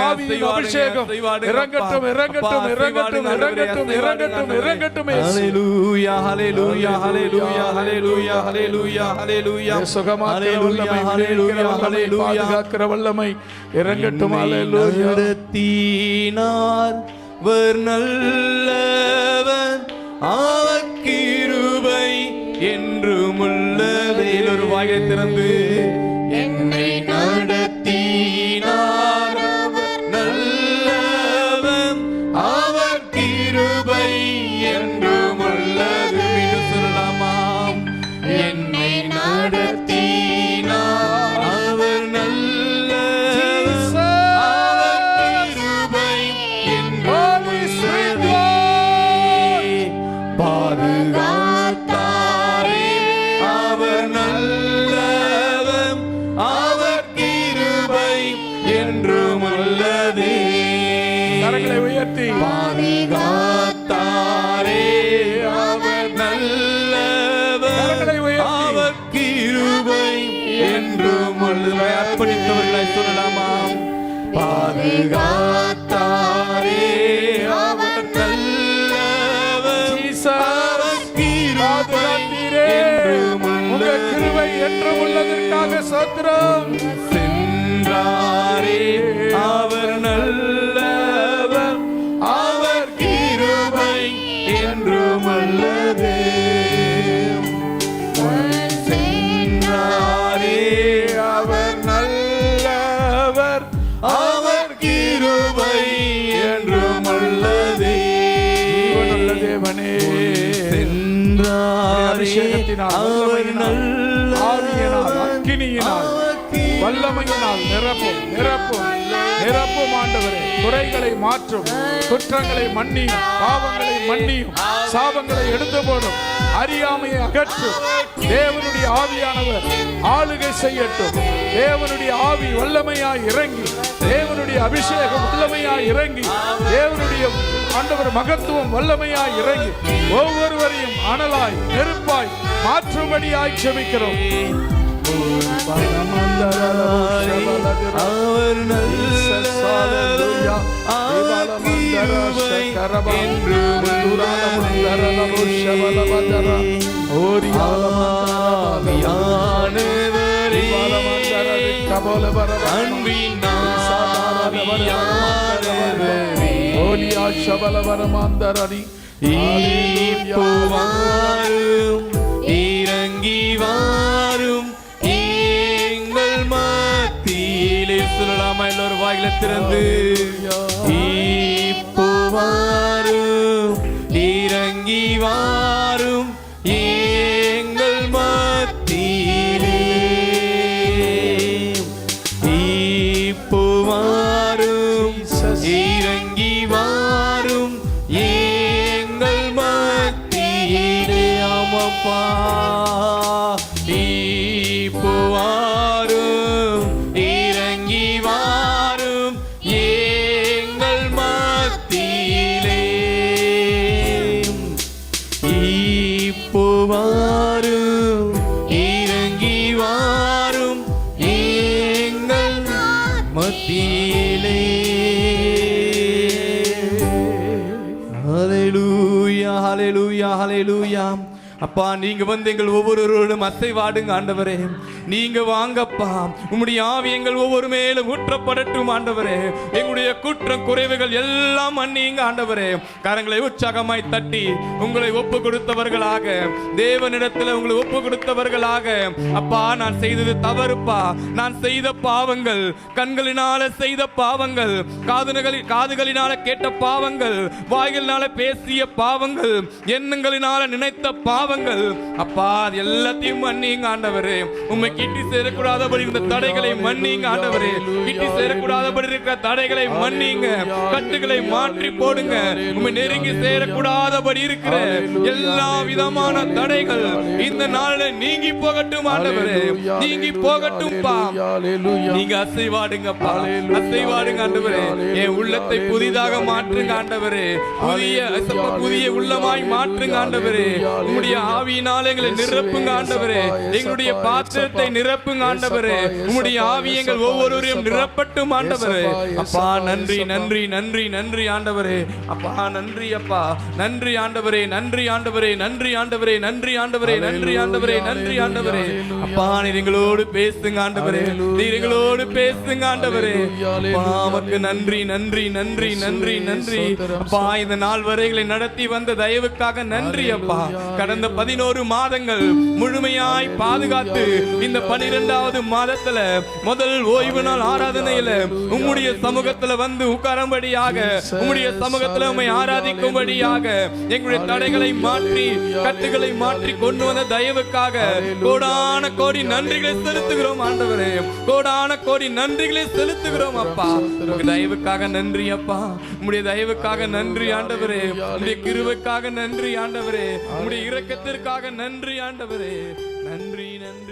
அபிஷேகம் இறங்கட்டும் இறங்கட்டும் இறங்கட்டும் இறங்கட்டும் இறங்கட்டும் இறங்கட்டும். ஹalleluya ஹalleluya ஹalleluya ஹalleluya ஹalleluya ஹalleluya. சுகமாக்குற வல்லமை, ஹalleluya ஹalleluya, பாதுகாக்கிற வல்லமை இறங்கட்டும். ஹalleluya. நடத்தினார் வர் நல்லவன், அவர் கிருபை என்றும் உள்ளதே. ஒரு வாயை திறந்து என்னை நடத்தினார் நல்லவன், அவர் கிருபை என்றும் உள்ளது. மீண்டும் சொல்லலாமாம். என்னை நடத்தினார் அவர் நல்லவன், அவர் கிருபை என்றும் உள்ளது. பாதுகாத்தாரே அவர் நல்லவன், அவர் கிருபை என்றும் உள்ளது. கரங்களை உயர்த்தி பாதுகாத்தாரே அவர் நல்லவன், அவர் கிருபை என்றும் உள்ளது. அர்ப்பணித்தவர்களாய் சொல்லலாமாம். பாதுகாத்தாரே அவர் நல்லவன், அவர் கிருபை என்றும் உங்க கிருபை என்றும் உள்ளதற்காக ஸ்தோத்திரம். சென்றாரே அவர் நல்லவர், அவர் கிருபை என்றும் உள்ளது. சென்றாரே அவர் நல்லவர், அவர் கிருபை என்றும் உள்ளது. நல்ல தேவனே, சென்றாரே அபிஷேகத்தினால், அவர் நல்ல ஆவியினால், அக்கினியினால், வல்லமையினால் நிரப்பும் நிரப்பும் நிரப்பும் ஆண்டவரே. குறைகளை மாற்றும், குற்றங்களை மன்னியும், பாவங்களை மன்னியும், சாபங்களை எடுத்து போடும், அறியாமையை அகற்றும். தேவனுடைய ஆவியானவர் ஆளுகை செய்யட்டும். தேவனுடைய ஆவி வல்லமையாய் இறங்கி, தேவனுடைய அபிஷேகம் வல்லமையாய் இறங்கி, தேவனுடைய ஆண்டவர் மகத்துவம் வல்லமையாய் இறங்கி ஒவ்வொருவரையும் அனலாய் நெருப்பாய் மாற்றும்படியாய் ஜெபிக்கிறோம். அவர் நல்லவர், அவர் கிருபை என்றும் ஆவியானவரே, அன்பின் ஆவியானவரே, இப்போ வாரும், இறங்கி வாரும் எங்கள் மத்தியிலே. சொல்லலாமா எல்லோரும் வாயில திறந்து? இப்போ வாரும், இறங்கி வாரும் எங்கள் மத்தியிலே. இப்போ வாரும், இறங்கி வாரும் இப்போ வாரும் இறங்கி வாரும் எங்கள் மத்தியிலே இப்போ வாரும் இறங்கி வாரும் எங்கள் மத்தியிலே ஹalleluya ஹalleluya ஹalleluya அப்பா நீங்க வந்து எங்கள் ஒவ்வொருவரோடும் அசைவாடுங்க ஆண்டவரே. நீங்க வாங்கப்பா, உம்முடைய ஆவி எங்கள் ஒவ்வொரு மேலும் ஊற்றப்படட்டும் ஆண்டவரே. எங்களுடைய குற்றம் குறைவுகள் எல்லாம் மன்னிங்க ஆண்டவரே. கரங்களை உற்சாகமாய் தட்டி உங்களை ஒப்பு கொடுத்தவர்களாக, தேவனிடத்தில் உங்களை ஒப்பு கொடுத்தவர்களாக, அப்பா நான் செய்தது தவறுப்பா, நான் செய்த பாவங்கள், கண்களினால செய்த பாவங்கள், காதுகளினால கேட்ட பாவங்கள், வாய்களினால பேசிய பாவங்கள், எண்ணங்களினால நினைத்த பாவங்கள், அப்பா எல்லாத்தையும் மன்னிங்க ஆண்டவரே. உம்மை கிட்டி சேரக்கூடாதபடி இந்த தடைகளை மன்னிங்க ஆண்டவரே. கிட்டி சேரக்கூடாதபடி இருக்கிற தடைகளை மன்னிங்க, கட்டுகளை மாற்றி போடுங்க. உம்மை நெருங்கி சேரக்கூடாதபடி இருக்கிற எல்லா விதமான தடைகள் இந்த நாளில் நீங்கி போகட்டும் ஆண்டவரே, நீங்கி போகட்டும்பா. நீங்க அசைவாடுங்கப்பா, அசைவாடுங்க ஆண்டவரே. என் உள்ளத்தை புதிதாக மாற்றுங்க ஆண்டவரே, புதிய உள்ளமாய் மாற்றுங்க ஆண்டவரே. உம்முடைய ஆவியினால எங்களை நிரப்புங்க ஆண்டவரே. எங்களுடைய பாத்திரத்தை நிரப்புங்க ஆண்டவரே. உம்முடைய ஆவி எங்கள் ஒவ்வொருவரையும் நிரப்பட்டும் ஆண்டவரே. அப்பா நன்றி நன்றி நன்றி நன்றி ஆண்டவரே. அப்பா நன்றி அப்பா, நன்றி ஆண்டவரே, நன்றி ஆண்டவரே, நன்றி ஆண்டவரே, நன்றி ஆண்டவரே, நன்றி ஆண்டவரே, நன்றி ஆண்டவரே. அப்பா நீர் எங்களோடு பேசுங்க ஆண்டவரே, நீர் எங்களோடு பேசுங்க ஆண்டவரே. அப்பா உமக்கு நன்றி நன்றி நன்றி நன்றி நன்றி அப்பா. இந்த நாள் வரைகளை நடத்தி வந்த தயவுக்காக நன்றி அப்பா. கடந்த 11 மாதங்கள் முழுமையாய் பாதுகாத்து இந்த 12வது மாதத்துல முதல் ஓய்வு நாள் ஆராதனையில உம்முடைய சமூகத்துல வந்து உட்காரும்படியாக, உம்முடைய சமூகத்துல உம்மை ஆராதிக்கும்படியாக எங்களுடைய தடைகளை மாற்றி கட்டுகளை மாற்றி கொண்டு வந்த தயவுக்காக கோடான கோடி நன்றிகளை செலுத்துகிறோம் ஆண்டவரே. கோடான கோடி நன்றிகளை செலுத்துகிறோம் அப்பா. உங்க தயவுக்காக நன்றி அப்பா, உம்முடைய தயவுக்காக நன்றி ஆண்டவரே, உம்முடைய கிருபைக்காக நன்றி ஆண்டவரே, உம்முடைய இரக்கத்திற்காக நன்றி ஆண்டவரே. நன்றி நன்றி.